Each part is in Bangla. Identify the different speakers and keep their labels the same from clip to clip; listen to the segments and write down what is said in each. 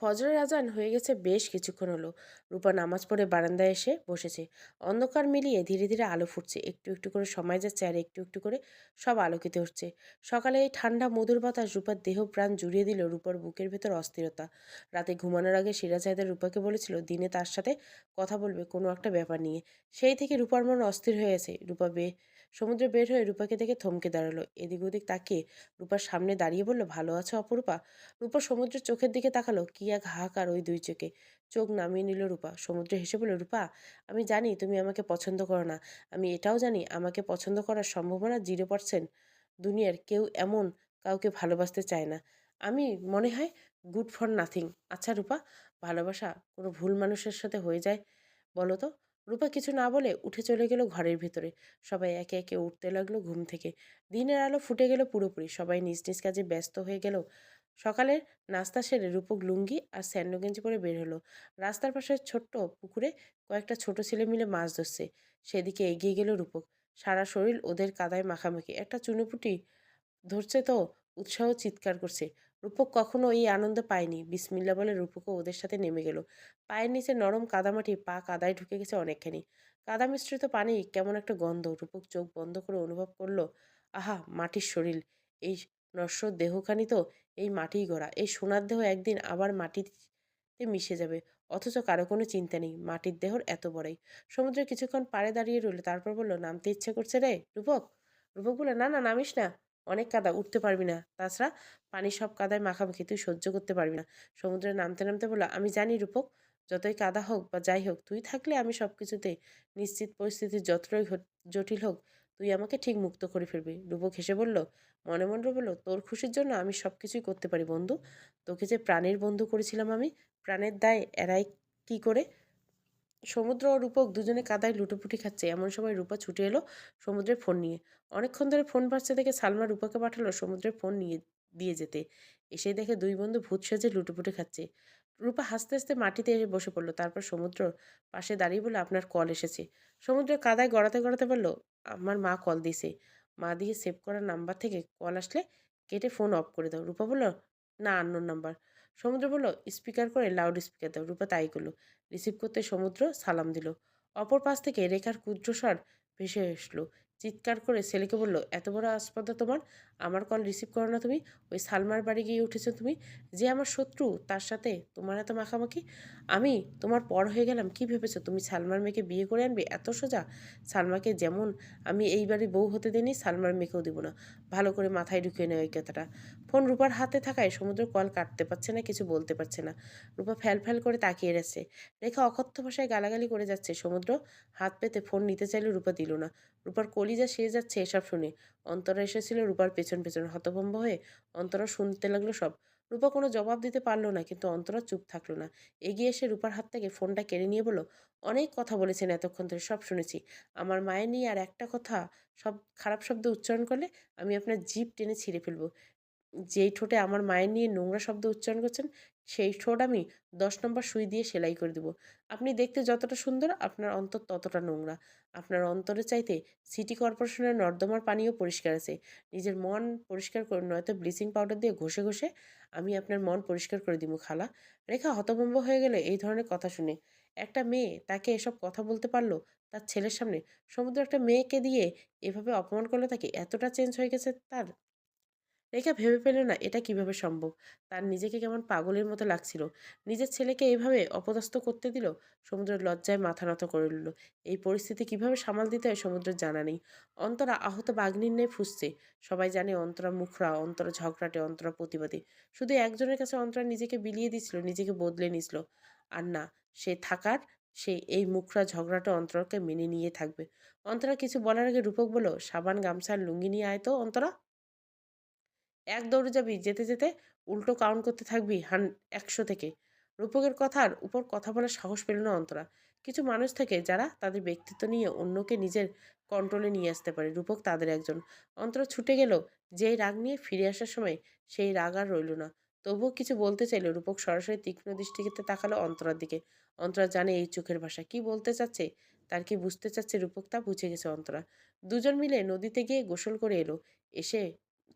Speaker 1: ফজরের আজান হয়ে গেছে বেশ কিছুক্ষণ হলো। রূপা নামাজ পড়ে বারান্দায় এসে বসেছে। অন্ধকার মিলিয়ে ধীরে ধীরে আলো ফুটছে, একটু একটু করে সময় যাচ্ছে আর একটু একটু করে সব আলোকিত হচ্ছে। সকালে এই ঠান্ডা মধুর বাতাস রূপার দেহ প্রাণ জুড়িয়ে দিল। রূপার বুকের ভেতর অস্থিরতা। রাতে ঘুমানোর আগে সিরাজ হায়দার রূপাকে বলেছিল দিনে তার সাথে কথা বলবে কোনো একটা ব্যাপার নিয়ে। সেই থেকে রূপার মন অস্থির হয়ে আছে। সমুদ্রে বের হয়ে রূপাকে দেখে থমকে দাঁড়ালো। এদিক ওদিক তাকিয়ে রূপার সামনে দাঁড়িয়ে বলল, ভালো আছো অপরূপা? রূপা সমুদ্রের চোখের দিকে তাকালো। কি এক হাহাকার ওই দুই চোখে। চোখ নামিয়ে নিল রূপা। সমুদ্রে হেসে বলল, রূপা, আমি জানি তুমি আমাকে পছন্দ করো না। আমি এটাও জানি আমাকে পছন্দ করার সম্ভাবনা 0%। দুনিয়ার কেউ এমন কাউকে ভালোবাসতে চায় না। আমি মনে হয় গুড ফর নাথিং। আচ্ছা রূপা, ভালোবাসা কোনো ভুল মানুষের সাথে হয়ে যায় বলো তো? রূপা কিছু না বলে উঠে চলে গেল ঘরের ভিতরে। সবাই একে একে উঠতে লাগলো ঘুম থেকে। দিনের আলো ফুটে গেল পুরোপুরি। সবাই নিজ নিজ কাজে ব্যস্ত হয়ে গেল। সকালের নাস্তা সেরে রূপক লুঙ্গি আর স্যান্ডো গেঞ্জি পরে বের হলো। রাস্তার পাশে ছোট্ট পুকুরে কয়েকটা ছোট ছেলে মিলে মাছ ধরছে। সেদিকে এগিয়ে গেল রূপক। সারা শরীর ওদের কাদায় মাখামাখি। একটা চুনোপুঁটি ধরছে তো উৎসাহ চিৎকার করছে। রূপক কখনো এই আনন্দ পায়নি। বিসমিল্লা বলে রূপকও ওদের সাথে নেমে গেল। পায়ের নিচে নরম কাদামাটি, পা কাদায় ঢুকে গেছে অনেকখানি। কাদা মিশ্রিত পানি কেমন একটা গন্ধ। রূপক চোখ বন্ধ করে অনুভব করলো, আহা, মাটির শরীর। এই নশ্বর দেহখানি তো এই মাটিই গড়া। এই সোনার দেহ একদিন আবার মাটিতে মিশে যাবে। অথচ কারো কোনো চিন্তা নেই মাটির দেহর এত বড়াই। সমুদ্রে কিছুক্ষণ পাড়ে দাঁড়িয়ে রইল। তারপর বলল, নামতে ইচ্ছে করছে রে রূপক? রূপক বলল, না না, নামিস না। অনেক কাদা, উঠতে পারবি না। তাছাড়া পানি সব কাদায় মাখামাখি, তুই সহ্য করতে পারবি না। সমুদ্রে নামতে নামতে বলল, আমি জানি রূপক, যতই কাদা হোক বা যাই হোক, তুই থাকলে আমি সব কিছুতে নিশ্চিত। পরিস্থিতি যতই জটিল হোক, তুই আমাকে ঠিক মুক্ত করে ফিরবি। রূপক হেসে বলল, মনে মনে বলল, তোর খুশির জন্য আমি সব কিছুই করতে পারি বন্ধু। তোকে যে প্রাণের বন্ধু করেছিলাম আমি, প্রাণের দায় এড়াই কি করে? সমুদ্র ও রূপক দুজনে কাদায় লুটোপুটি খাচ্ছে। এমন সময় রূপা ছুটে এলো সমুদ্রের ফোন নিয়ে। অনেকক্ষণ ধরে ফোন বাজছে দেখে সালমা রূপাকে পাঠালো সমুদ্রের ফোন নিয়ে দিয়ে যেতে। এসে দেখে দুই বন্ধু ভূত সেজে লুটোপুটি খাচ্ছে। রূপা হাসতে হাসতে মাটিতে এসে বসে পড়লো। তারপর সমুদ্র পাশে দাঁড়িয়ে বলল, আপনার কল এসেছে। সমুদ্রের কাদায় গড়াতে গড়াতে বলল, আমার মা কল দিছে। মা দিয়ে সেভ করা নাম্বার থেকে কল আসলে কেটে ফোন অফ করে দাও। রূপা বলল, না, আননোন নাম্বার। সমুদ্র বলল, স্পিকার করে লাউড স্পিকার দাও। রূপা তাই করলো। রিসিভ করতে সমুদ্র সালাম দিল। অপর পাশ থেকে রেখার ক্ষুদ্রস্বর ভেসে আসলো। চিৎকার করে ছেলেকে বলল, এত বড় আসপর্দা তোমার! আমার কল রিসিভ করো না তুমি? ওই সালমার বাড়ি গিয়ে উঠেছো তুমি, যে আমার শত্রু, তার সাথে তোমার এত মাখামাখি! আমি তোমার পর হয়ে গেলাম কি ভেবেছো? তুমি সালমার মেয়েকে বিয়ে করে আনবে এত সোজা? সালমাকে যেমন আমি এই বাড়ির বউ হতে দিইনি, সালমার মেয়েকেও দিব না। ভালো করে মাথায় ঢুকিয়ে নেয় ওই কথাটা। ফোন রূপার হাতে থাকায় সমুদ্র কল কাটতে পারছে না, কিছু বলতে পারছে না। রূপা ফ্যাল ফ্যাল করে তাকিয়ে রয়েছে। রেখা অকথ্য ভাষায় গালাগালি করে যাচ্ছে। সমুদ্র হাত পেতে ফোন নিতে চাইলে রূপা দিল না। রূপার কলিজা সেরে যাচ্ছে এসব শুনে। অন্তরা এসেছিল রূপার পেছন পেছন। হতভম্ব হয়ে অন্তরা শুনতে লাগলো সব। রূপা কোনো জবাব দিতে পারলো না, কিন্তু অন্তরা চুপ থাকলো না। এগিয়ে এসে রূপার হাত থেকে ফোনটা কেড়ে নিয়ে বলল, অনেক কথা বলেছেন এতক্ষণ ধরে, সব শুনেছি। আমার মায়ের নিয়ে আর একটা কথা, সব খারাপ শব্দ উচ্চারণ করলে আমি আপনার জিভ টেনে ছিঁড়ে ফেলবো। যেই ঠোঁটে আমার মায়ের নিয়ে নোংরা শব্দ উচ্চারণ করছেন, সেই ঠোঁট আমি 10 নম্বর সুই দিয়ে সেলাই করে দেব। আপনি দেখতে যতটা সুন্দর, আপনার অন্তর ততটা নোংরা। আপনার অন্তরের চাইতে সিটি কর্পোরেশনের নর্দমার পানিও পরিষ্কার আছে। নিজের মন পরিষ্কার করুন, নয়তো ব্লিচিং পাউডার দিয়ে ঘষে ঘষে আমি আপনার মন পরিষ্কার করে দিব খালা। রেখা হতভম্ব হয়ে গেল এই ধরনের কথা শুনে। একটা মেয়ে তাকে এসব কথা বলতে পারলো তার ছেলের সামনে? সমুদ্র একটা মেয়েকে দিয়ে এভাবে অপমান করলো তাকে? এতটা চেঞ্জ হয়ে গেছে তার? রেখা ভেবে পেল না এটা কিভাবে সম্ভব। তার নিজেকে কেমন পাগলের মতো লাগছিল। নিজের ছেলেকে এভাবে অপদস্থ করতে দিল। সমুদ্রের লজ্জায় মাথা নত করে নিল। এই পরিস্থিতি কিভাবে সামাল দিতে হয় সমুদ্রের জানা নেই। অন্তরা আহত বাঘনির ন্যায় ফুঁসছে। সবাই জানে অন্তরা মুখরা, অন্তরা ঝগড়াটে, অন্তরা প্রতিবাদী। শুধু একজনের কাছে অন্তরা নিজেকে বিলিয়ে দিছিল, নিজেকে বদলে নিছিল। আর না, সে থাকার, সে এই মুখরা ঝগড়াটে অন্তরাকে মেনে নিয়ে থাকবে। অন্তরা কিছু বলার আগে রূপক বলল, সাবান, গামছা আর লুঙ্গি নিয়ে আয় তো অন্তরা। এক দৌড়ে যাবি, যেতে যেতে উল্টো কাউন্ট করতে থাকবি 100 থেকে। রূপকের কথার উপর কথা বলার সাহস পেল না অন্তরা। কিছু মানুষ থাকে যারা তাদের ব্যক্তিত্ব নিয়ে অন্যকে নিজের কন্ট্রোলে নিয়ে আসতে পারে। রূপক তাদের একজন। অন্তরা ছুটে গেল। যেই রাগ নিয়ে ফিরে আসার সময়, সেই রাগ আর রইল না। তবুও কিছু বলতে চাইল। রূপক সরাসরি তীক্ষ্ণ দৃষ্টিতে তাকালো অন্তরার দিকে। অন্তরা জানে এই চোখের ভাষা কি বলতে চাচ্ছে, তার কি বুঝতে চাচ্ছে রূপক, তা বুঝে গেছে অন্তরা। দুজন মিলে নদীতে গিয়ে গোসল করে এলো। এসে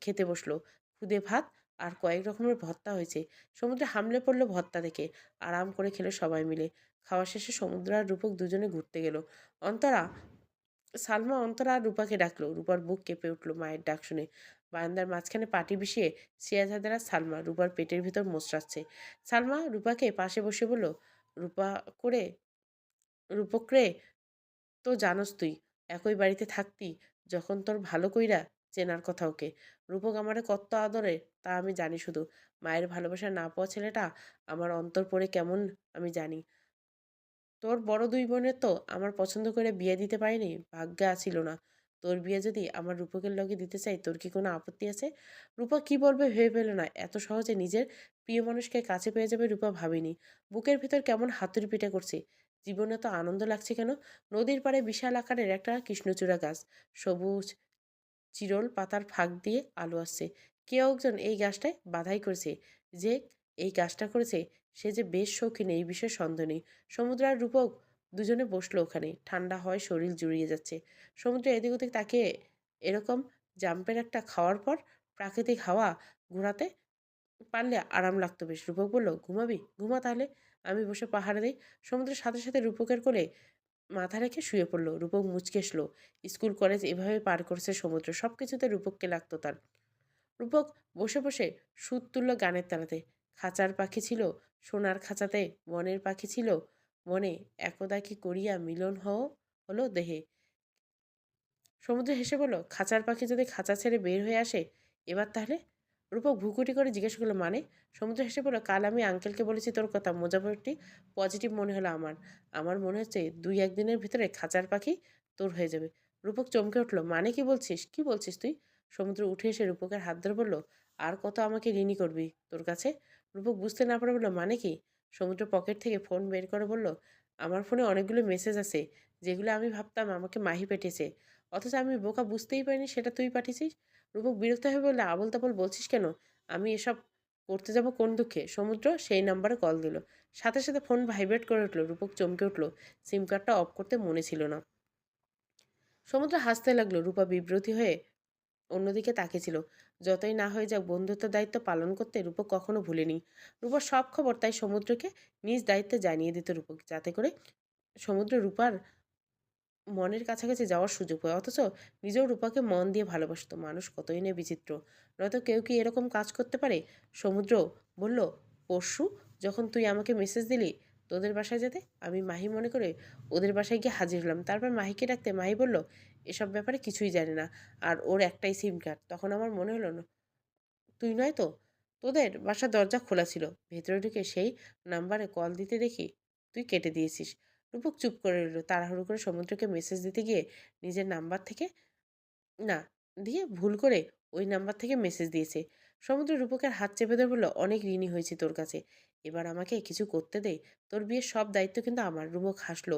Speaker 1: খেতে বসলো। খুদে ভাত, আর কয়েক রকমের ভর্তা হয়েছে। সমুদ্রে হামলে পড়লো ভর্তা দেখে। আরাম করে খেলো সবাই মিলে। খাওয়া শেষে সমুদ্র আর রূপক দুজনে ঘুরতে গেল। অন্তরা সালমা অন্তরা আর রূপাকে ডাকলো। রূপার বুক কেঁপে উঠল মায়ের ডাক শুনে। বারান্দার মাঝখানে পাটি বিছিয়ে সিয়াজাদের আর সালমা রূপার পেটের ভিতর মোচড়াচ্ছে। সালমা রূপাকে পাশে বসে বলল, রূপা করে রূপক রে, তো জানোস তুই একই বাড়িতে থাকতি যখন তোর ভালো কইরা চেনার কথা ওকে। রূপক আমারে কত আদরে তা আমি জানি শুধু। মায়ের ভালোবাসা না পাওয়া ছেলেটা আমার অন্তর পড়ে কেমন আমি জানি। তোর বড় দুই বোনের তো আমার পছন্দ করে বিয়ে দিতে পারিনি, ভাগ্যে আছিল না। তোর বিয়ে যদি আমার রূপকের লগে দিতে চাই তোর কি কোনো আপত্তি আছে? রূপা কি বলবে ভেবে পেল না। এত সহজে নিজের প্রিয় মানুষকে কাছে পেয়ে যাবে রূপা ভাবেনি। বুকের ভিতর কেমন হাতুড়ি পিঠে করছে। জীবনে তো আনন্দ লাগছে কেন? নদীর পাড়ে বিশাল আকারের একটা কৃষ্ণচূড়া গাছ। সবুজ চিরল পাতার ফাঁক দিয়ে আলো আসছে। কেউ একজন এই গাছটায় বাধাই করেছে। যে এই কাজটা করেছে সে যে বেশ শৌখিন এই বিষয়ে সন্দেহ নেই। সমুদ্র আর রূপক দুজনে বসলো ওখানে। ঠান্ডা হয় শরীর জুড়িয়ে যাচ্ছে। সমুদ্র এদিক ওদিক তাকিয়ে এরকম জাম্পের একটা খাওয়ার পর প্রাকৃতিক হাওয়া ঘোরাতে পারলে আরাম লাগতো বেশ। রূপক বলল, ঘুমাবি? ঘুমা তাহলে, আমি বসে পাহারা দিই। সমুদ্রের সাথে সাথে রূপকের কোলে মাথা রেখে শুয়ে পড়ল। রূপক মুচকে এসলো। স্কুল কলেজ এভাবে পার করেছে সমুদ্র। সব কিছুতে রূপককে লাগতো তার। রূপক বসে বসে সুর তুলল গানের তালাতে। খাঁচার পাখি ছিল সোনার খাঁচাতে, বনের পাখি ছিল বনে, একদা কি করিয়া মিলন হলো দেহে। সমুদ্র হেসে বলল, খাঁচার পাখি যদি খাঁচা ছেড়ে বের হয়ে আসে এবার তাহলে? রূপক ভুকুটি করে জিজ্ঞেস করলো, মানে? সমুদ্র হেসে বলল, কাল আমি আঙ্কেলকে বলেছি তোর কথা, মোজাফরটি পজিটিভ মনে হলো আমার। আমার মনে হচ্ছে 2-1 দিনের ভিতরে খাঁচার পাখি তোর হয়ে যাবে। রূপক চমকে উঠলো, মানে কি বলছিস? কি বলছিস তুই? সমুদ্র উঠে এসে রূপকের হাত ধরে বলল, আর কত আমাকে ঋণী করবি তোর কাছে? রূপক বুঝতে না পারে বলল, মানে কি? সমুদ্র পকেট থেকে ফোন বের করে বলল, আমার ফোনে অনেকগুলো মেসেজ আছে যেগুলো আমি ভাবতাম আমাকে মাহি পেটেছে, অথচ আমি বোকা বুঝতেই পারিনি সেটা তুই পাঠিয়েছিস। রূপক বিরক্ত হয়ে বললে, আবোল তাবোল বলছিস কেন? আমি এসব করতে যাব কোন দুঃখে? সমুদ্র সেই নাম্বারে কল দিল। সাথে সাথে ফোন ভাইব্রেট করে উঠল। রূপক চমকে উঠল। সিম কার্ডটা অফ করতে মনে ছিল না। সমুদ্র হাসতে লাগলো। রূপা বিব্রতি হয়ে অন্যদিকে তাকিয়েছিল। যতই না হয়ে যাক বন্ধুত্বের দায়িত্ব পালন করতে রূপক কখনো ভুলেনি। রূপার সব খবর তাই সমুদ্রকে নিজ দায়িত্বে জানিয়ে দিত রূপক, যাতে করে সমুদ্র রূপার মনের কাছাকাছি যাওয়ার সুযোগ পায়। অথচ নিজেও রূপাকে মন দিয়ে ভালোবাসতো। মানুষ কতই না বিচিত্র। নয়তো কেউ কি এরকম কাজ করতে পারে? সমুদ্র বলল, পরশু যখন তুই আমাকে মেসেজ দিলি তোদের বাসায় যেতে, আমি মাহি মনে করে ওদের বাসায় গিয়ে হাজির হলাম। তারপর মাহিকে ডাকতে মাহি বলল, এসব ব্যাপারে কিছুই জানে না, আর ওর একটাই সিম কার্ড। তখন আমার মনে হলো না তুই নয় তো। তোদের বাসার দরজা খোলা ছিল। ভেতরে ঢুকে সেই নাম্বারে কল দিতে দেখি তুই কেটে দিয়েছিস। রূপক চুপ করে রইল। তাড়াহুড়ো করে সমুদ্রকে মেসেজ দিতে গিয়ে নিজের নাম্বার থেকে না দিয়ে ভুল করে ওই নাম্বার থেকে মেসেজ দিয়েছে। সমুদ্র রূপকের হাত চেপে ধরে বলল, অনেক ঋণী হয়েছি তোর কাছে। এবার আমাকে কিছু করতে দে। তোর বিয়ের সব দায়িত্ব কিন্তু আমার। রূপক হাসলো।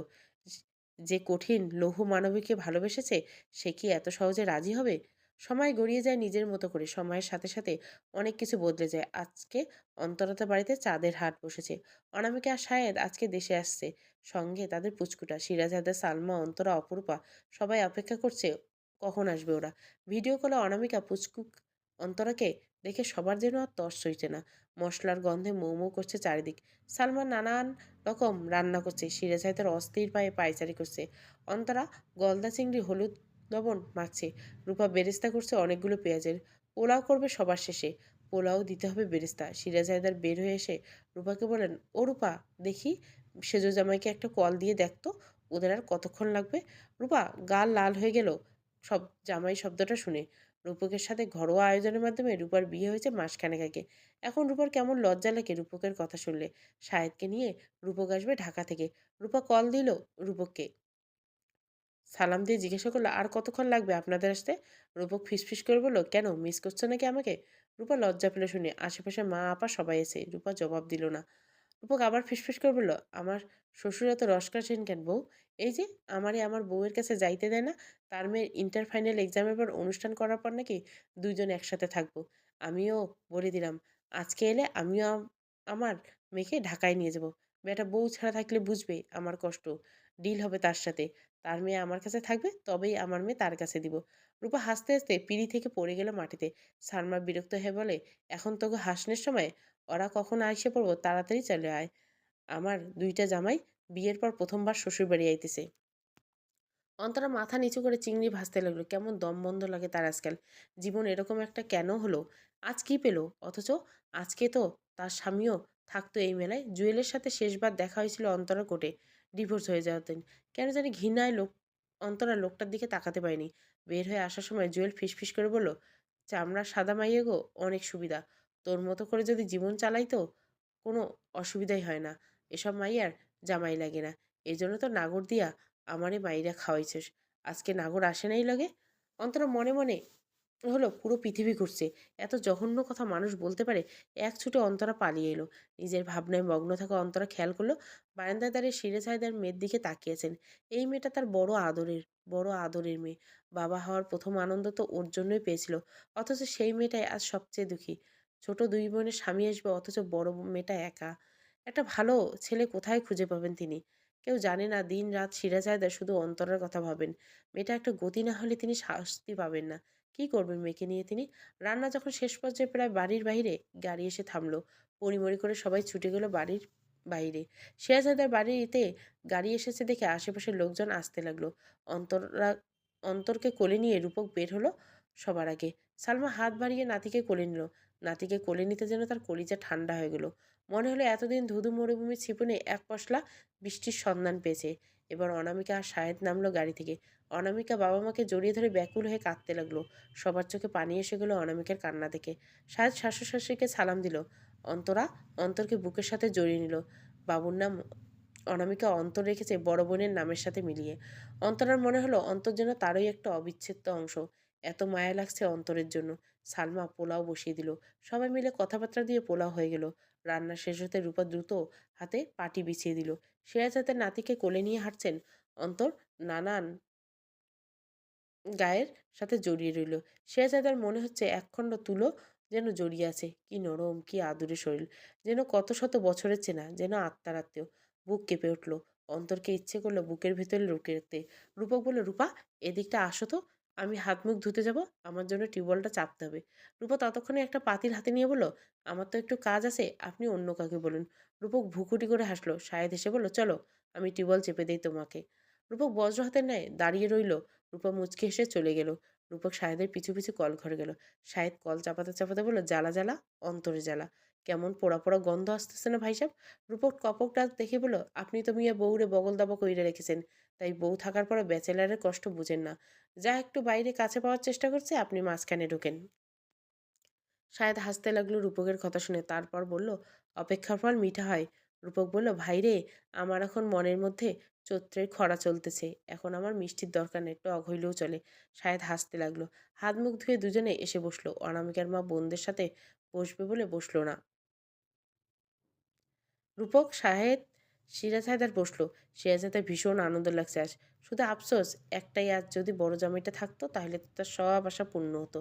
Speaker 1: যে কঠিন লৌহ মানবীকে ভালোবেসেছে সে কি এত সহজে রাজি হবে? সময় গড়িয়ে যায় নিজের মতো করে। সময়ের সাথে সাথে অনেক কিছু বদলে যায়। আজকে অন্তরতা বাড়িতে চাঁদের হাট বসেছে। অনামিকা আর শাহেদ আজকে দেশে আসছে। সঙ্গে তাদের পুচকুটা সিরাজ হায়দার, সালমা, অন্তরা, অপরূপা। সবাই অপেক্ষা করছে কখন আসবে ওরা। ভিডিও কলে অনামিকা পুচকু অন্তরাকে দেখে সবার যেন আর তর সইছে না। মশলার গন্ধে মৌ মৌ করছে চারিদিক। সালমান নানান রকম রান্না করছে। সিরাজ হায়দার অস্থির পায়ে পায়চারি করছে। অন্তরা গলদা চিংড়ি হলুদ লবণ মাখছে। রূপা বেরেস্তা করছে অনেকগুলো পেঁয়াজের। পোলাও করবে সবার শেষে। পোলাও দিতে হবে বেরেস্তা। সিরাজ হায়দার বের হয়ে এসে রূপাকে বলেন, ও রূপা, দেখি সেজো জামাইকে একটা কল দিয়ে দেখতো ওদের আর কতক্ষণ লাগবে। রূপা গাল লাল হয়ে গেল সব জামাই শব্দটা শুনে। রূপকের সাথে ঘরোয়া আয়োজনের মাধ্যমে রূপার বিয়ে হয়েছে মাসখানেক আগে। এখন রূপার কেমন লজ্জা লাগে রূপকের কথা শুনলে। শাহেদকে নিয়ে রূপক আসবে ঢাকা থেকে। রূপা কল দিল রূপককে। সালাম দিয়ে জিজ্ঞাসা করলো, আর কতক্ষণ লাগবে আপনাদের আসতে? রূপক ফিসফিস করে বলল, কেন মিস করছো নাকি আমাকে? রূপা লজ্জা পেল শুনে। আশেপাশে মা আপা সবাই এসে। রূপা জবাব দিল না। রূপক আবার ফিসফিস করে বলল, আমার শ্বশুর এত রস কাটেন কেন বউ? এই যে আমারে আমার বউয়ের কাছে যাইতে দেয় না। তার মেয়ের ইন্টার ফাইনাল এক্সামের পর অনুষ্ঠান করার পর নাকি দুইজন একসাথে থাকবো। আমিও বলে দিলাম, আজকে এলে আমিও আমার মেয়েকে ঢাকায় নিয়ে যাব। বেটা বউ ছাড়া থাকলে বুঝবে আমার কষ্ট। ডিল হবে তার সাথে। তার মেয়ে আমার কাছে থাকবে, তবেই আমার মেয়ে তার কাছে দিব। রূপা হাসতে হাসতে পিঁড়ি থেকে পড়ে গেল মাটিতে। সালমা বিরক্ত হয়ে বলে, এখন তোকে হাসনের সময়? ওরা কখন আইসে পড়বো, তাড়াতাড়ি চলে আয়। আমার দুইটা জামাই বিয়ের পর প্রথমবার শ্বশুর বাড়ি আইতেছে। অন্তরা মাথা নিচু করে চিংড়ি ভাজতে লাগলো। কেমন দম বন্ধ লাগে তার আজকাল। জীবন এরকম একটা কেন হলো? আজ কি পেল? অথচ আজকে তো তার স্বামীও থাকতো এই মেলায়। জুয়েলের সাথে শেষবার দেখা হয়েছিল অন্তরা কোর্টে, ডিভোর্স হয়ে যাওয়ার দিন। কেন জানি ঘৃণায় অন্তরা লোকটার দিকে তাকাতে পারেনি। বের হয়ে আসার সময় জুয়েল ফিসফিস করে বলল, চামড়া সাদা মাইয়ে গো, অনেক সুবিধা। তোর মতো করে যদি জীবন চালাইতো কোনো অসুবিধাই হয় না। এসব মাইয়ার জামাই লাগে না। এই জন্য তো নাগর দিয়া আমারে মাইরা খাওয়াইছিস। আজকে নাগর আসে নাই লাগে? অন্তরা মনে মনে হলো পুরো পৃথিবী ঘুরছে। এত জঘন্য কথা মানুষ বলতে পারে? এক ছুটে অন্তরা পালিয়ে এলো। নিজের ভাবনায় মগ্ন থাকা অন্তরা খেয়াল করলো বারান্দায় দাঁড়িয়ে সিরাজ হায়দার মেয়ের দিকে তাকিয়েছেন। এই মেয়েটা তার বড় আদরের মেয়ে। বাবা হওয়ার প্রথম আনন্দ তো ওর জন্যই পেয়েছিল। অথচ সেই মেয়েটাই আজ সবচেয়ে দুঃখী। ছোট দুই বোনের স্বামী আসবে, অথচ বড় মেয়েটা একা। একটা ভালো ছেলে কোথায় খুঁজে পাবেন তিনি? কেউ জানে না দিন রাত সিরাজ হায়দার শুধু অন্তরার কথা ভাবেন। মেয়েটা একটা গতি না হলে তিনি শাস্তি পাবেন না। কি করবেন মেয়েকে নিয়ে তিনি? রান্না যখন শেষ পর্যায়ে প্রায় বাড়ির বাইরে, গাড়ি এসে থামলো। পরিমরি করে সবাই ছুটে গেল বাড়ির বাইরে। সিরাজদার বাড়িতে গাড়ি এসেছে দেখে আশেপাশের লোকজন আসতে লাগলো। অন্তরা অন্তরকে কোলে নিয়ে রূপক বের হলো সবার আগে। সালমা হাত বাড়িয়ে নাতিকে কোলে নিল। নাতিকে কোলে নিতে যেন তার কলিজা ঠান্ডা হয়ে গেল। মনে হলো এতদিন ধুধু মরুভূমির ছিপনে এক পশলা বৃষ্টির সন্ধান পেয়েছে। এবার অনামিকা আর শাহেদ নামলো গাড়ি থেকে। অনামিকা বাবা মাকে জড়িয়ে ধরে ব্যাকুল হয়ে কাঁদতে লাগলো। সবার চোখে পানি এসে গেল অনামিকার কান্না দেখে। শাহেদ শাশু শাশুড়িকে সালাম দিল। অন্তরা অন্তরকে বুকের সাথে জড়িয়ে নিল। বাবুর নাম অনামিকা অন্তর রেখেছে বড় বোনের নামের সাথে মিলিয়ে। অন্তরার মনে হলো অন্তর যেন তারই একটা অবিচ্ছেদ্য অংশ। এত মায়া লাগছে অন্তরের জন্য। সালমা পোলাও বসিয়ে দিল। সবাই মিলে কথাবার্তা দিয়ে পোলাও হয়ে গেল। রান্না শেষ হতে রূপা দ্রুত হাতে পাটি বিছিয়ে দিল। সিরাজ হাতের নাতিকে কোলে নিয়ে হাঁটছেন। অন্তর নানান গায়ের সাথে জড়িয়ে রইল। শেহজাদার মনে হচ্ছে একখণ্ড তুলো যেন জড়িয়ে আছে। কি নরম, কি আদুরে শরীর। যেন কত শত বছরের চেনা, যেন আত্মার আত্মীয়। বুক কেঁপে উঠল। অন্তরকে ইচ্ছে করলো বুকের ভেতরে লুকিয়ে। রূপক বলল, রূপা এদিকটা আসো তো। আমি হাত মুখ ধুতে যাব, আমার জন্য টিউবওয়েলটা চাপতে হবে। রূপা ততক্ষণে একটা পাতিল হাতে নিয়ে বলল, আমার তো একটু কাজ আছে, আপনি অন্য কাউকে বলুন। রূপক ভুকুটি করে হাসলো। শাহেদ এসে বলল, চলো আমি টিউবওয়েল চেপে দিই তোমাকে। রূপক বজ্র হাতের ন্যায় দাঁড়িয়ে রইল। রূপা মুচকি হেসে চলে গেল। রূপক সাহেদের পিছু পিছু কল ঘরে গেল। সাহেদ কল চাপাতে চাপাতে বলল, জ্বালা জ্বালা, অন্তরে জ্বালা। কেমন পোড়া পোড়া গন্ধ আসতেছে না ভাই সাহেব? রূপক কপক ডাক দেখে বলল, আপনি তো মিয়া বউরে বগল দাবা কইরে রেখেছেন, তাই বউ থাকার পরে ব্যাচেলারের কষ্ট বুঝেন না। যা একটু বাইরে কাছে পাওয়ার চেষ্টা করছে, আপনি মাঝখানে ঢোকেন। শায়দ হাসতে লাগলো রূপকের কথা শুনে। তারপর বলল, অপেক্ষার ফল মিঠা হয়। রূপক বলল, ভাই রে, আমার এখন মনের মধ্যে চৈত্রের খরা চলতেছে। এখন আমার মিষ্টির দরকার নেই, টক হইলেও চলে। শায়দ হাসতে লাগলো। হাত মুখ ধুয়ে দুজনে এসে বসলো। অনামিকার মা বোনদের সাথে বসবে বলে বসলো না। রূপক, শাহেদ, সিরাজ হায়দার বসলো। সিরাজ হায়দার ভীষণ আনন্দ লাগছে আজ। শুধু আফসোস একটাই, আজ যদি বড় জামাইটা থাকতো তাহলে তো তার সব আশা পূর্ণ হতো।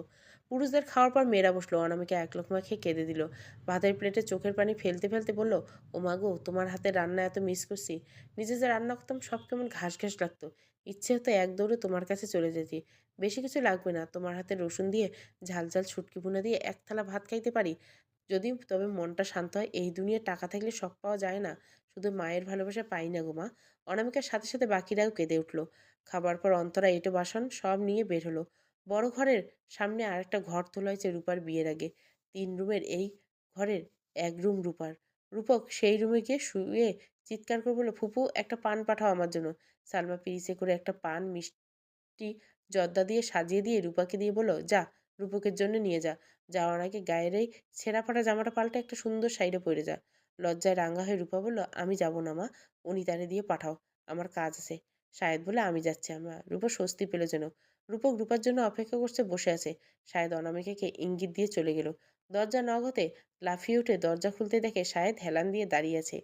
Speaker 1: পুরুষদের খাওয়ার পর মেয়েরা বসলো। অনামিকা এক লোকমা খেয়ে কেঁদে দিল। ভাতের প্লেটে চোখের পানি ফেলতে ফেলতে বলল, ও মা গো, তোমার হাতে রান্না এত মিস করছি। নিজে যে রান্না করতাম সব কেমন ঘাস ঘাস লাগতো। ইচ্ছে হতো এক দৌড়ে তোমার কাছে চলে যেতে। বেশি কিছু লাগবে না, তোমার হাতে রসুন দিয়ে ঝাল ঝাল শুটকি ভুনা দিয়ে এক থালা ভাত খাইতে পারি যদি, তবে মনটা শান্ত হয়। এই দুনিয়ায় টাকা থাকলে সব পাওয়া যায় না, শুধু মায়ের ভালোবাসা পাই না গো মা। অনামিকার সাথে সাথে বাকিরাও কেঁদে উঠল। খাবার পর অন্তরা এঁটো বাসন সব নিয়ে বের হলো। বড় ঘরের সামনে আরেকটা ঘর তোলা হয়েছে রূপার বিয়ের আগে। 3 রুমের এই ঘরের এক রুম রূপার। রূপক সেই রুমে গিয়ে শুয়ে চিৎকার করে বলল, ফুপু একটা পান পাঠাও আমার জন্য। সালমা পিরিচে করে একটা পান মিষ্টি জর্দা দিয়ে সাজিয়ে দিয়ে রূপাকে দিয়ে বলল, যা রূপকের জন্য নিয়ে যা। যাওয়ার আগে গায়ের এই ছেঁড়া ফাটা জামাটা পাল্টে একটা সুন্দর সাইডে পরে যা। লজ্জায় রাঙা হয়ে রূপা বলল, আমি যাব না মা, উনি তারে দিয়ে পাঠাও, আমার কাজ আছে। শায়দ বলে, আমি যাচ্ছি আমরা। রূপা স্বস্তি পেল যেন। রূপক রূপার জন্য অপেক্ষা করছে, বসে আছে। শায়দ অনামিকাকে ইঙ্গিত দিয়ে চলে গেল। দরজা নক হতে লাফিয়ে উঠে দরজা খুলতে দেখে শায়দ হেলান দিয়ে দাঁড়িয়ে আছে।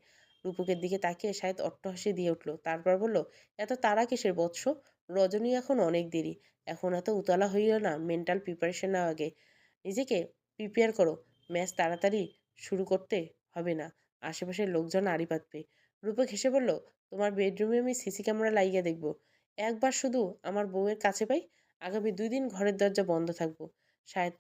Speaker 1: রূপকের দিকে তাকিয়ে শায়দ অট্টহাসি দিয়ে উঠল। তারপর বলল, এত তাড়া কিসের বৎস? রজনী এখন অনেক দেরি। এখন এত উতলা হইও না, মেন্টাল প্রিপারেশন নাও আগে। নিজেকে প্রিপেয়ার করো। ম্যাচ তাড়াতাড়ি শুরু করতে হবে না, আশেপাশের লোকজন আড়ি পাতবে। রূপক হেসে বলল, তোমার বেডরুমে আমি সিসি ক্যামেরা লাইগা দেখব। একবার শুধু আমার বউয়ের কাছে পাই, আগামী 2 দিন ঘরের দরজা বন্ধ থাকবো। শায়দ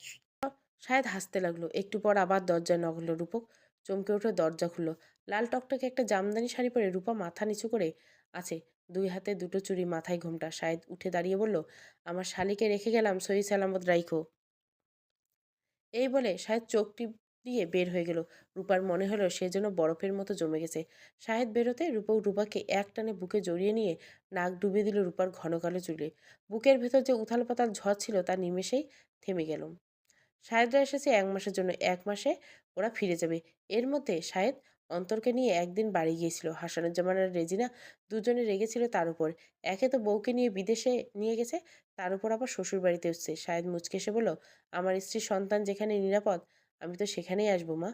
Speaker 1: শায়দ হাসতে লাগলো। একটু পর আবার দরজায় নক হলো। রূপক চমকে উঠে দরজা খুলল। লাল টকটকে একটা জামদানি শাড়ি পরে রূপা মাথা নিচু করে আছে। 2 হাতে দুটো চুড়ি, মাথায় ঘোমটা। শায়দ উঠে দাঁড়িয়ে বলল, আমার শালিকে রেখে গেলাম, সহি সালামত রাইখো। এই বলে শাহেদ চোখ টিপ দিয়ে বের হয়ে গেল। রূপার মনে হলো সে যেন বরফের মতো জমে গেছে। শাহেদ বেরোতে রূপক রূপাকে এক টানে বুকে জড়িয়ে নিয়ে নাক ডুবিয়ে দিল রূপার ঘন কালো চুলে। বুকের ভেতর যে উথাল পাতাল ঝড় ছিল তা নিমেষেই থেমে গেল। শাহেদরা এসেছে 1 মাসের জন্য। 1 মাসে ওরা ফিরে যাবে। এর মধ্যে শাহেদ অন্তরকে নিয়ে একদিন বাড়ি গিয়েছিল। হাসানুজ্জামান আর রেজিনা দুজনে রেগেছিল তার উপর। একে তো বউকে নিয়ে বিদেশে নিয়ে গেছে, তার উপর আবার শ্বশুর বাড়িতে এসছে। শাহেদ মুচকে এসে বলল, আমার স্ত্রীর সন্তান যেখানে নিরাপদ, আমি তো সেখানেই আসবো মা।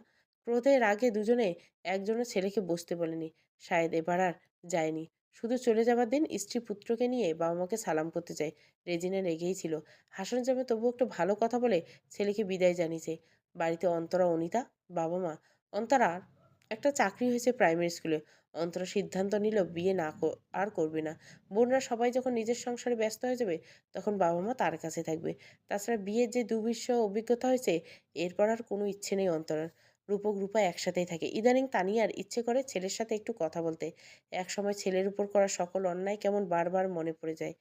Speaker 1: ক্রোধের আগে দুজনে একজনের ছেলেকে বসতে বলেনি। শাহেদ এবার আর যায়নি। শুধু চলে যাবার দিন স্ত্রী পুত্রকে নিয়ে বাবা মাকে সালাম করতে যায়। রেজিনা রেগেই ছিল। হাসানুজ্জামান তবু একটু ভালো কথা বলে ছেলেকে বিদায় জানিয়েছে। বাড়িতে অন্তরা, অনিতা, বাবা মা। অন্তরার একটা চাকরি হয়েছে প্রাইমারি স্কুলে। অন্তরা সিদ্ধান্ত নিল বিয়ে আর করবে না। বোনরা সবাই যখন নিজের সংসারে ব্যস্ত হয়ে যাবে তখন বাবা মা তার কাছে থাকবে। তাছাড়া বিয়ের যে দুর্বিষহ অভিজ্ঞতা হয়েছে, এরপর আর কোনো ইচ্ছে নেই অন্তরার। রূপক রূপা একসাথেই থাকে। ইদানিং তানিয়ার ইচ্ছে করে ছেলের সাথে একটু কথা বলতে। একসময় ছেলের উপর করা সকল অন্যায় কেমন বারবার মনে পড়ে যায়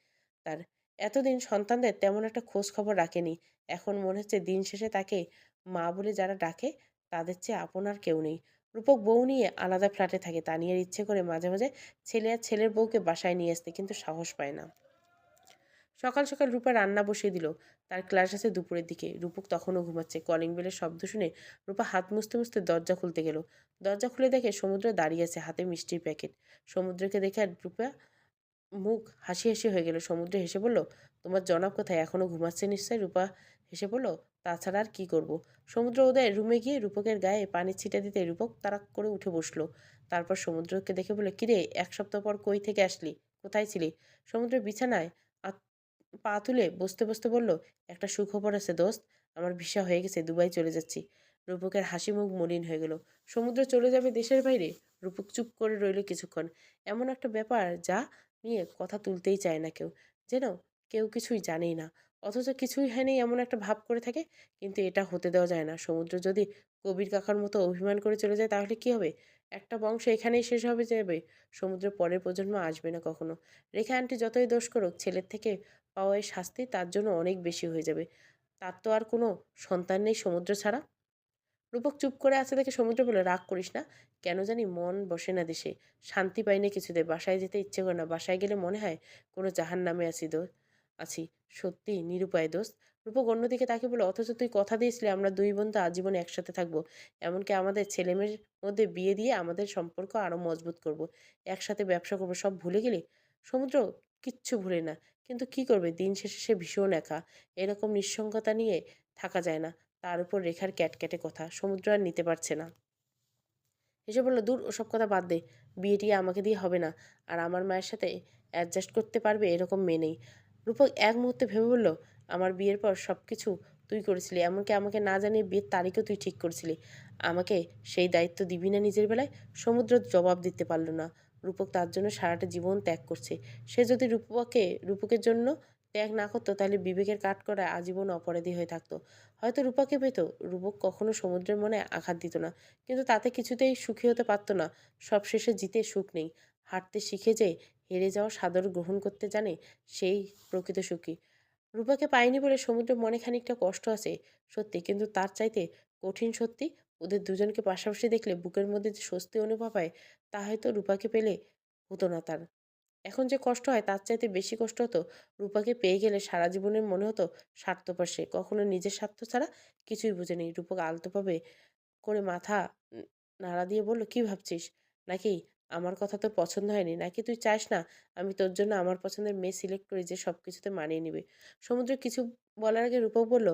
Speaker 1: তার। এতদিন সন্তানদের তেমন একটা খোঁজ খবর রাখেনি। এখন মনে হচ্ছে দিন শেষে তাকে মা বলে যারা ডাকে তাদের চেয়ে আপন আর কেউ নেই। রূপক বউ নিয়ে আলাদা ফ্ল্যাটে থাকে। তানিয়ার ইচ্ছে করে মাঝে মাঝে ছেলে আর ছেলের বউকে বাসায় নিয়ে আসতে, কিন্তু সাহস পায় না। সকাল সকাল রূপা রান্না বসিয়ে দিল। তার ক্লাস আছে দুপুরের দিকে। রূপক তখনও ঘুমাচ্ছে। কলিং বেলের শব্দ শুনে রূপা হাত মুছতে মুছতে দরজা খুলতে গেল। দরজা খুলে দেখে সমুদ্র দাঁড়িয়ে আছে, হাতে মিষ্টির প্যাকেট। সমুদ্রকে দেখে আর রূপা মুখ হাসি হাসি হয়ে গেল। সমুদ্র হেসে বলল, তোমার জনাব কোথায়, এখনো ঘুমাচ্ছে নিশ্চয়? রূপা হেসে বলল, তাছাড়া আর কি করব। সমুদ্র ওদের রুমে গিয়ে রূপকের গায়ে পানির ছিটা দিতে রূপক তাড়াক করে উঠে বসলো। তারপর সমুদ্রকে দেখে বলে, কিরে, 1 সপ্তাহ পর কই থেকে আসলি, কোথায় ছিলি? সমুদ্র বিছানায় পা তুলে বসতে বসতে বলল, একটা সুখবর আছে দোস্ত, আমার ভিসা হয়ে গেছে, দুবাই চলে যাচ্ছি। রূপকের হাসি মুখ মলিন হয়ে গেল। সমুদ্র চলে যাবে দেশের বাইরে? রূপক চুপ করে রইল কিছুক্ষণ। এমন একটা ব্যাপার যা নিয়ে কথা তুলতেই চায় না কেউ। যেন কেউ কিছুই জানেই না, অথচ কিছুই হয়নি এমন একটা ভাব করে থাকে। কিন্তু এটা হতে দেওয়া যায় না। সমুদ্র যদি কবির কাকার মতো অভিমান করে চলে যায় তাহলে কি হবে? একটা বংশ এখানেই শেষ হবে যাবে। সমুদ্রের পরের প্রজন্ম আসবে না কখনো। রেখা আন্টি যতই দোষ করুক, ছেলের থেকে পাওয়া এই শাস্তি তার জন্য অনেক বেশি হয়ে যাবে। তার তো আর কোনো সন্তান নেই সমুদ্র ছাড়া। রূপক চুপ করে আছে দেখে সমুদ্র বলে, রাগ করিস না। কেন জানি মন বসে না দেশে। শান্তি পাই না কিছুতে। বাসায় যেতে ইচ্ছে করে না। বাসায় গেলে মনে হয় কোনো জাহান নামে আছি। সত্যি নিরুপায় দোস্ত। রূপক অন্যদিকে তাকে বলে, অথচ তুই কথা দিয়েছিলি আমরা 2 বোন তো আজীবন একসাথে থাকবো। এমনকি আমাদের ছেলেমেয়ের মধ্যে বিয়ে দিয়ে আমাদের সম্পর্ক আরো মজবুত করব। একসাথে ব্যবসা করবো, সব ভুলে গেলি? সমুদ্র কিচ্ছু ভুলে না। কিন্তু কি করবে, দিন শেষে সে ভীষণ একা। এরকম নিঃসঙ্গতা নিয়ে থাকা যায় না। তার উপর রেখার ক্যাটক্যাটে কথা। সমুদ্র আর নিতে পারছে না। হেসে বলল, দূর, ওসব কথা বাদ দে। বিয়ে টিয়ে আমাকে দিয়ে হবে না। আর আমার মায়ের সাথে অ্যাডজাস্ট করতে পারবে এরকম মেয়ে নেই। রূপক এক মুহূর্তে ভেবে বলল, আমার বিয়ের পর সব কিছু তুই করেছিলি। এমনকি আমাকে না জানিয়ে বিয়ের তারিখও তুই ঠিক করেছিলি। আমাকে সেই দায়িত্ব দিবি না নিজের বেলায়? সমুদ্র জবাব দিতে পারল না। রূপক তার জন্য সারাটা জীবন ত্যাগ করছে। সে যদি রূপকের জন্য ত্যাগ না করতো তাহলে বিবেকের কাঠগড়ায় আজীবন অপরাধী হয়ে থাকতো। হয়তো রূপাকে পেত, রূপক কখনো সমুদ্রের মনে আঘাত দিত না। কিন্তু তাতে কিছুতেই সুখী হতে পারত না। সবশেষে জিতে সুখ নেই। হারতে শিখে যে হেরে যাওয়া সাদর গ্রহণ করতে জানে, সেই প্রকৃত সুখী। রূপাকে পায়নি বলে সমুদ্রের মনে খানিকটা কষ্ট আছে সত্যি, কিন্তু তার চাইতে কঠিন সত্যি, ওদের দুজনকে পাশাপাশি দেখলে বুকের মধ্যে যে স্বস্তি অনুভব হয়, তা হয়তো রূপাকে পেলে হতো না তার। এখন যে কষ্ট হয় তার চাইতে বেশি কষ্ট হতো রূপাকে পেয়ে গেলে। সারা জীবনের মনে হতো স্বার্থপর সে, কখনো নিজের স্বার্থ ছাড়া কিছুই বুঝেনি। রূপক আলতোভাবে করে মাথা নাড়া দিয়ে বলল, কি ভাবছিস? নাকি আমার কথা তোর পছন্দ হয়নি? নাকি তুই চাস না আমি তোর জন্য আমার পছন্দের মেয়ে সিলেক্ট করি যে সব কিছুতে মানিয়ে নিবে? সমুদ্র কিছু বলার আগে রূপক বলল,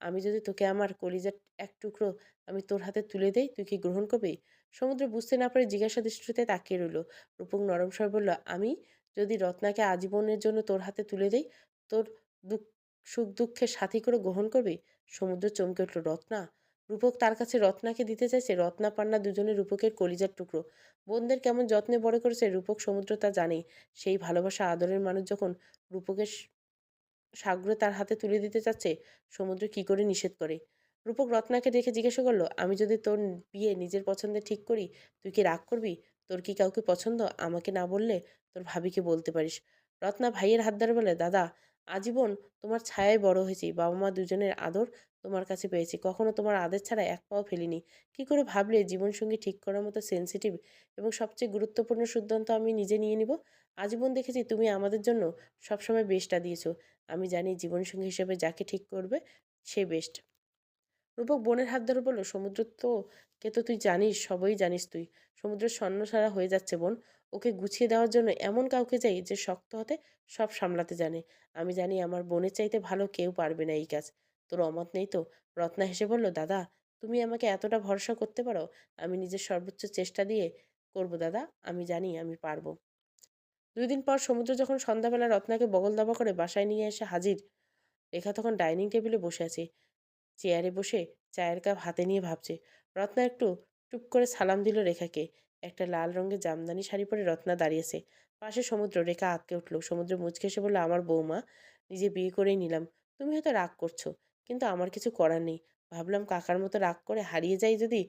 Speaker 1: আমি যদি তোকে আমার কলিজার এক টুকরো আমি তোর হাতে তুলে দেই, তুই কি গ্রহণ করবি? সমুদ্র বুঝতে না পারে জিজ্ঞাসা দৃষ্টিতে তাকিয়ে রইল। রূপক নরম স্বরে বলল, আমি যদি রত্নাকে আজীবনের জন্য তোর হাতে তুলে দেই, তোর দুঃখ সুখ দুঃখের সাথী করে গ্রহণ করবি? সমুদ্র চমকে উঠল, রত্না? রূপক তার কাছে রত্নাকে দিতে চাইছে? রত্না পান্না দুজনে রূপকের কলিজার টুকরো। বোনদের কেমন যত্নে বড় করেছে রূপক সমুদ্র তা জানে। সেই ভালোবাসা আদরের মানুষ যখন রূপকের সাগরে তার হাতে তুলে দিতে চাচ্ছে, সমুদ্র কি করে নিষেধ করে? রূপক রত্নাকে দেখে জিজ্ঞাসা করলো, আমি যদি তোর বিয়ে নিজের পছন্দে ঠিক করি, তুই কি রাগ করবি? তোর কি কাউকে পছন্দ? আমাকে না বললে তোর ভাবিকে বলতে পারিস। রত্না ভাইয়ের হাত ধরে বলে, দাদা, আজীবন তোমার ছায়ায় বড় হয়েছি, বাবা মা দুজনের আদর তোমার কাছে পেয়েছি, কখনো তোমার আদেশ ছাড়া এক পাও ফেলিনি। কি করে ভাবলে জীবনসঙ্গী ঠিক করার মতো সেন্সিটিভ এবং সবচেয়ে গুরুত্বপূর্ণ সিদ্ধান্ত আমি নিজে নিয়ে নিব? আজীবন দেখেছি তুমি আমাদের জন্য সবসময় বেস্টটা দিয়েছো। আমি জানি জীবনসঙ্গী হিসেবে যাকে ঠিক করবে সে বেস্ট। রূপক বোনের হাত ধরে বলল, সমুদ্র তো কে তো তুই জানিস, সবই জানিস তুই। সমুদ্রের ছন্নছাড়া হয়ে যাচ্ছে বোন। ওকে গুছিয়ে দেওয়ার জন্য এমন কাউকে চাই যে শক্ত হাতে সব সামলাতে জানে। আমি জানি আমার বোনের চাইতে ভালো কেউ পারবে না এই কাজ। তোর অমত নেই তো? রত্না হেসে বলল, দাদা, তুমি আমাকে এতটা ভরসা করতে পারো? আমি নিজের সর্বোচ্চ চেষ্টা দিয়ে করব দাদা, আমি জানি আমি পারবো। 2 দিন পর সমুদ্র যখন সন্ধ্যাবেলা রত্নাকে বগল দাবা করে বাসায় নিয়ে এসে হাজির, রেখা তখন ডাইনিং টেবিলে বসে আছে। চেয়ারে বসে চায়ের কাপ হাতে নিয়ে ভাবছে। রত্না একটু টুপ করে সালাম দিল রেখাকে। একটা লাল রঙের জামদানি শাড়ি পরে রত্না দাঁড়িয়েছে। পাশে সমুদ্র। রেখা আঁতকে উঠল। সমুদ্র মুচকে এসে বলল, আমার বৌমা, নিজে বিয়ে করেই নিলাম। তুমি হয়তো রাগ করছো, কিন্তু আমার কিছু করার নেই। ভাবলাম কাকার মতো রাগ করে হারিয়ে যাই যদি,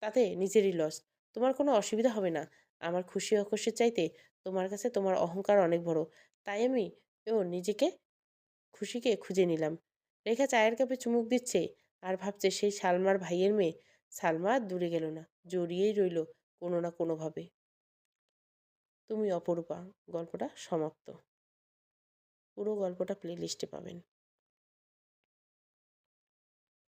Speaker 1: তাতে নিজেরই লস। তোমার কোনো অসুবিধা হবে না। আমার খুশি অখুশির চাইতে তোমার কাছে তোমার অহংকার অনেক বড়। তাই আমি নিজেকে খুশিকে খুঁজে নিলাম। রেখা চায়ের কাপে চুমুক দিচ্ছে আর ভাবছে, সেই সালমার ভাইয়ের মেয়ে। সালমা আর দূরে গেল না, জড়িয়েই রইল কোনো না কোনোভাবে। তুমি অপরূপা গল্পটা সমাপ্ত। পুরো গল্পটা প্লে লিস্টে পাবেন।